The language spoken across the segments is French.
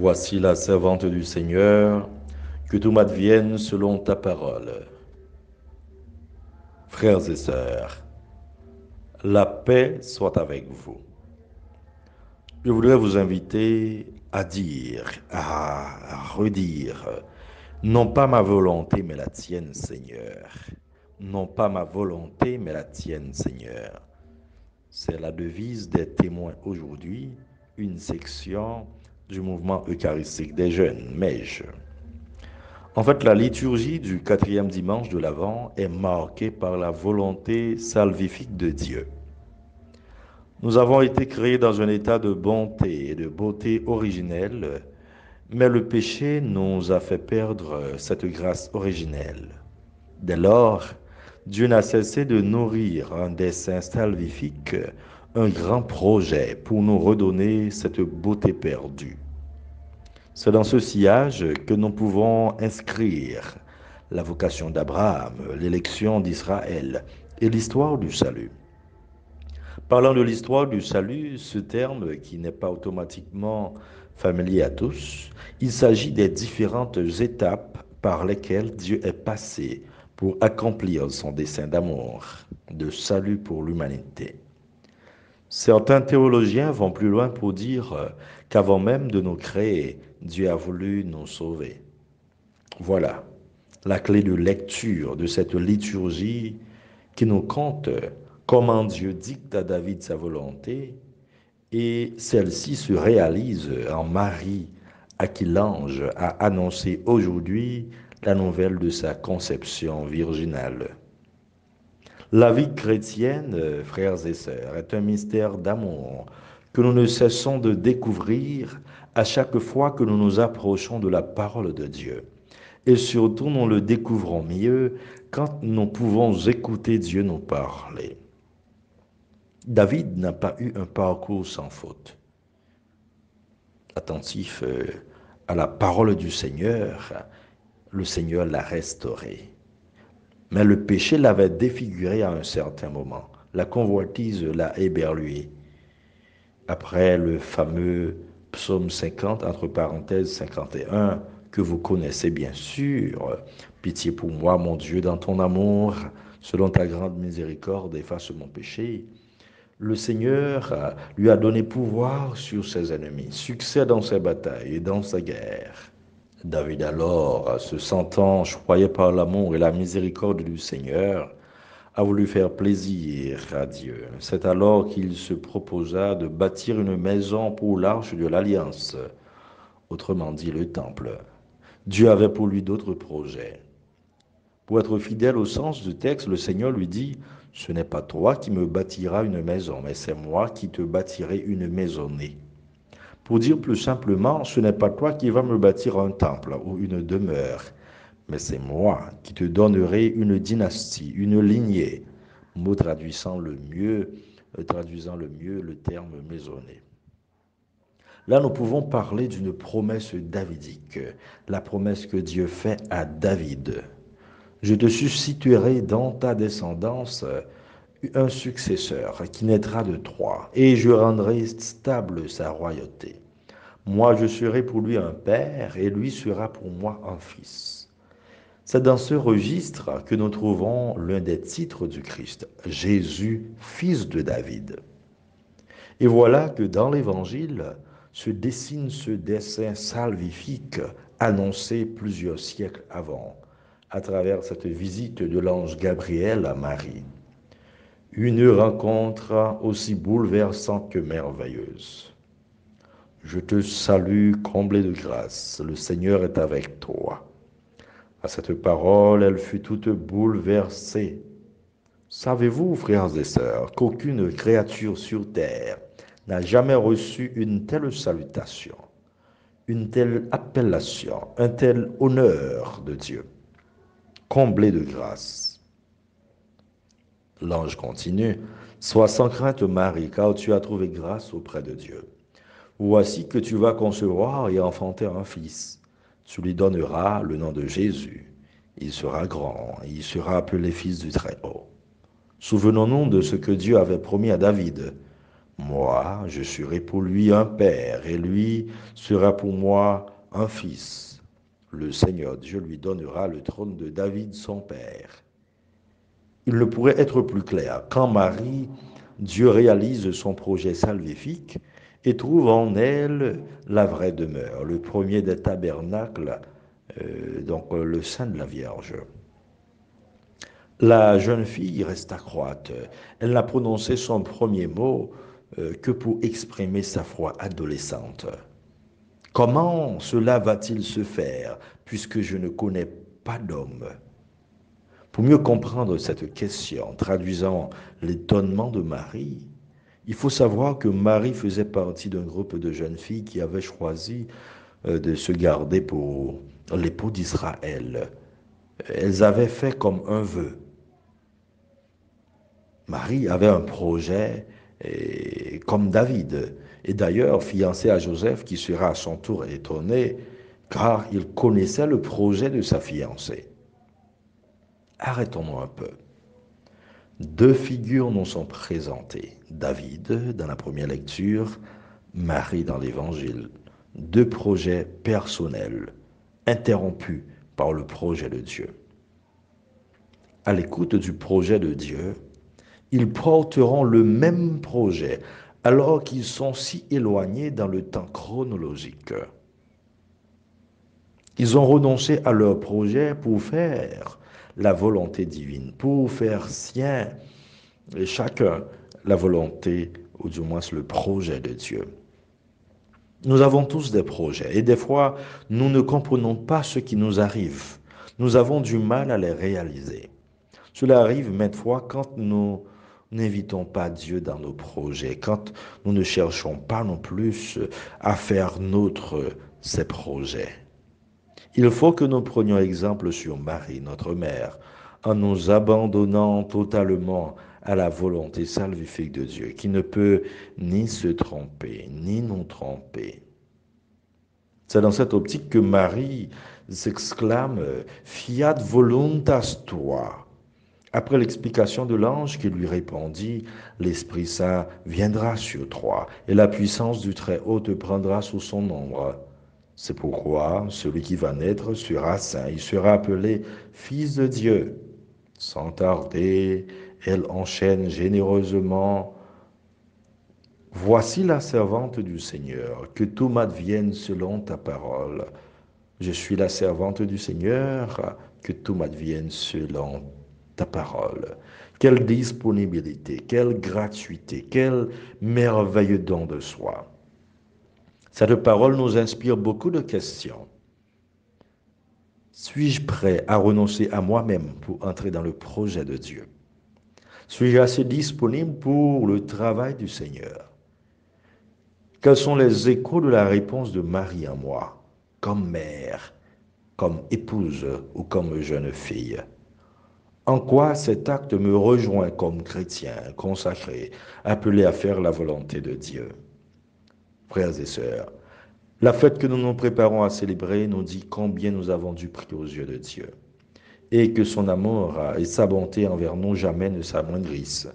Voici la servante du Seigneur, que tout m'advienne selon ta parole. Frères et sœurs, la paix soit avec vous. Je voudrais vous inviter à dire, à redire, non pas ma volonté, mais la tienne, Seigneur. Non pas ma volonté, mais la tienne, Seigneur. C'est la devise des témoins aujourd'hui, une section du mouvement eucharistique des jeunes, Mège. En fait, la liturgie du quatrième dimanche de l'Avent est marquée par la volonté salvifique de Dieu. Nous avons été créés dans un état de bonté et de beauté originelle, mais le péché nous a fait perdre cette grâce originelle. Dès lors, Dieu n'a cessé de nourrir un dessein salvifique, un grand projet pour nous redonner cette beauté perdue. C'est dans ce sillage que nous pouvons inscrire la vocation d'Abraham, l'élection d'Israël et l'histoire du salut. Parlant de l'histoire du salut, ce terme qui n'est pas automatiquement familier à tous, il s'agit des différentes étapes par lesquelles Dieu est passé pour accomplir son dessein d'amour, de salut pour l'humanité. Certains théologiens vont plus loin pour dire qu'avant même de nous créer, Dieu a voulu nous sauver. Voilà la clé de lecture de cette liturgie qui nous conte comment Dieu dicte à David sa volonté et celle-ci se réalise en Marie à qui l'ange a annoncé aujourd'hui la nouvelle de sa conception virginale. La vie chrétienne, frères et sœurs, est un mystère d'amour que nous ne cessons de découvrir à chaque fois que nous nous approchons de la parole de Dieu. Et surtout, nous le découvrons mieux quand nous pouvons écouter Dieu nous parler. David n'a pas eu un parcours sans faute. Attentif à la parole du Seigneur, le Seigneur l'a restauré. Mais le péché l'avait défiguré à un certain moment. La convoitise l'a éberlué. Après le fameux psaume 50, entre parenthèses 51, que vous connaissez bien sûr. Pitié pour moi, mon Dieu, dans ton amour, selon ta grande miséricorde, efface mon péché. Le Seigneur lui a donné pouvoir sur ses ennemis, succès dans ses batailles et dans sa guerre. David alors, se sentant choyé par l'amour et la miséricorde du Seigneur, a voulu faire plaisir à Dieu. C'est alors qu'il se proposa de bâtir une maison pour l'arche de l'Alliance, autrement dit le temple. Dieu avait pour lui d'autres projets. Pour être fidèle au sens du texte, le Seigneur lui dit, « Ce n'est pas toi qui me bâtiras une maison, mais c'est moi qui te bâtirai une maisonnée. » Pour dire plus simplement, ce n'est pas toi qui vas me bâtir un temple ou une demeure, mais c'est moi qui te donnerai une dynastie, une lignée, mot traduisant le mieux le terme maisonnée. Là, nous pouvons parler d'une promesse davidique, la promesse que Dieu fait à David. Je te susciterai dans ta descendance un successeur qui naîtra de toi, et je rendrai stable sa royauté. Moi, je serai pour lui un père, et lui sera pour moi un fils. C'est dans ce registre que nous trouvons l'un des titres du Christ, Jésus, fils de David. Et voilà que dans l'Évangile se dessine ce dessein salvifique annoncé plusieurs siècles avant, à travers cette visite de l'ange Gabriel à Marie. Une rencontre aussi bouleversante que merveilleuse. Je te salue, comblé de grâce, le Seigneur est avec toi. À cette parole, elle fut toute bouleversée. Savez-vous, frères et sœurs, qu'aucune créature sur terre n'a jamais reçu une telle salutation, une telle appellation, un tel honneur de Dieu, comblé de grâce. L'ange continue, « Sois sans crainte, Marie, car tu as trouvé grâce auprès de Dieu. Voici que tu vas concevoir et enfanter un fils. Tu lui donneras le nom de Jésus. Il sera grand, et il sera appelé fils du Très-Haut. » Souvenons-nous de ce que Dieu avait promis à David. Moi, je serai pour lui un père, et lui sera pour moi un fils. Le Seigneur Dieu lui donnera le trône de David, son père. Il ne pourrait être plus clair. Quand Marie, Dieu réalise son projet salvifique et trouve en elle la vraie demeure, le premier des tabernacles, le sein de la Vierge. La jeune fille reste accroître. Elle n'a prononcé son premier mot que pour exprimer sa foi adolescente. Comment cela va-t-il se faire puisque je ne connais pas d'homme? Pour mieux comprendre cette question, traduisant l'étonnement de Marie, il faut savoir que Marie faisait partie d'un groupe de jeunes filles qui avaient choisi de se garder pour l'époux d'Israël. Elles avaient fait comme un vœu. Marie avait un projet comme David, et d'ailleurs fiancée à Joseph, qui sera à son tour étonné, car il connaissait le projet de sa fiancée. Arrêtons-nous un peu. Deux figures nous sont présentées. David dans la première lecture, Marie dans l'évangile. Deux projets personnels, interrompus par le projet de Dieu. À l'écoute du projet de Dieu, ils porteront le même projet alors qu'ils sont si éloignés dans le temps chronologique. Ils ont renoncé à leur projet pour faire la volonté divine, pour faire sien et chacun la volonté, ou du moins le projet de Dieu. Nous avons tous des projets et des fois, nous ne comprenons pas ce qui nous arrive. Nous avons du mal à les réaliser. Cela arrive maintes fois quand nous n'invitons pas Dieu dans nos projets, quand nous ne cherchons pas non plus à faire nôtre ces projets. Il faut que nous prenions exemple sur Marie, notre mère, en nous abandonnant totalement à la volonté salvifique de Dieu, qui ne peut ni se tromper, ni nous tromper. C'est dans cette optique que Marie s'exclame Fiat voluntas tua. Après l'explication de l'ange qui lui répondit, l'Esprit Saint viendra sur toi et la puissance du Très-Haut te prendra sous son ombre. C'est pourquoi celui qui va naître sera saint, il sera appelé Fils de Dieu. Sans tarder, elle enchaîne généreusement. Voici la servante du Seigneur, que tout m'advienne selon ta parole. Je suis la servante du Seigneur, que tout m'advienne selon ta parole. Quelle disponibilité, quelle gratuité, quel merveilleux don de soi. Cette parole nous inspire beaucoup de questions. Suis-je prêt à renoncer à moi-même pour entrer dans le projet de Dieu? Suis-je assez disponible pour le travail du Seigneur? Quels sont les échos de la réponse de Marie en moi, comme mère, comme épouse ou comme jeune fille? En quoi cet acte me rejoint comme chrétien consacré, appelé à faire la volonté de Dieu? Frères et sœurs, la fête que nous nous préparons à célébrer nous dit combien nous avons du prix aux yeux de Dieu et que son amour et sa bonté envers nous jamais ne s'amoindrissent.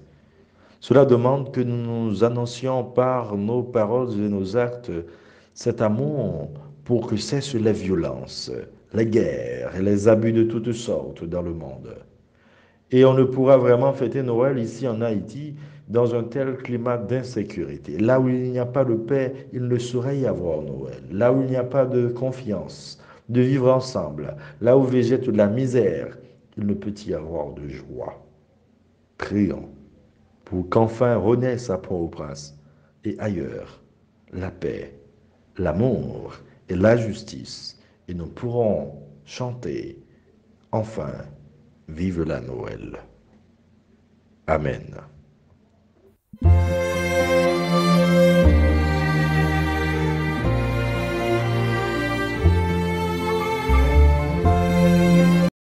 Cela demande que nous nous annoncions par nos paroles et nos actes cet amour pour que cessent les violences, les guerres et les abus de toutes sortes dans le monde. Et on ne pourra vraiment fêter Noël ici en Haïti dans un tel climat d'insécurité. Là où il n'y a pas de paix, il ne saurait y avoir Noël. Là où il n'y a pas de confiance, de vivre ensemble, là où végète la misère, il ne peut y avoir de joie. Prions pour qu'enfin renaisse à Port-au-Prince et ailleurs la paix, l'amour et la justice. Et nous pourrons chanter enfin, vive la Noël. Amen.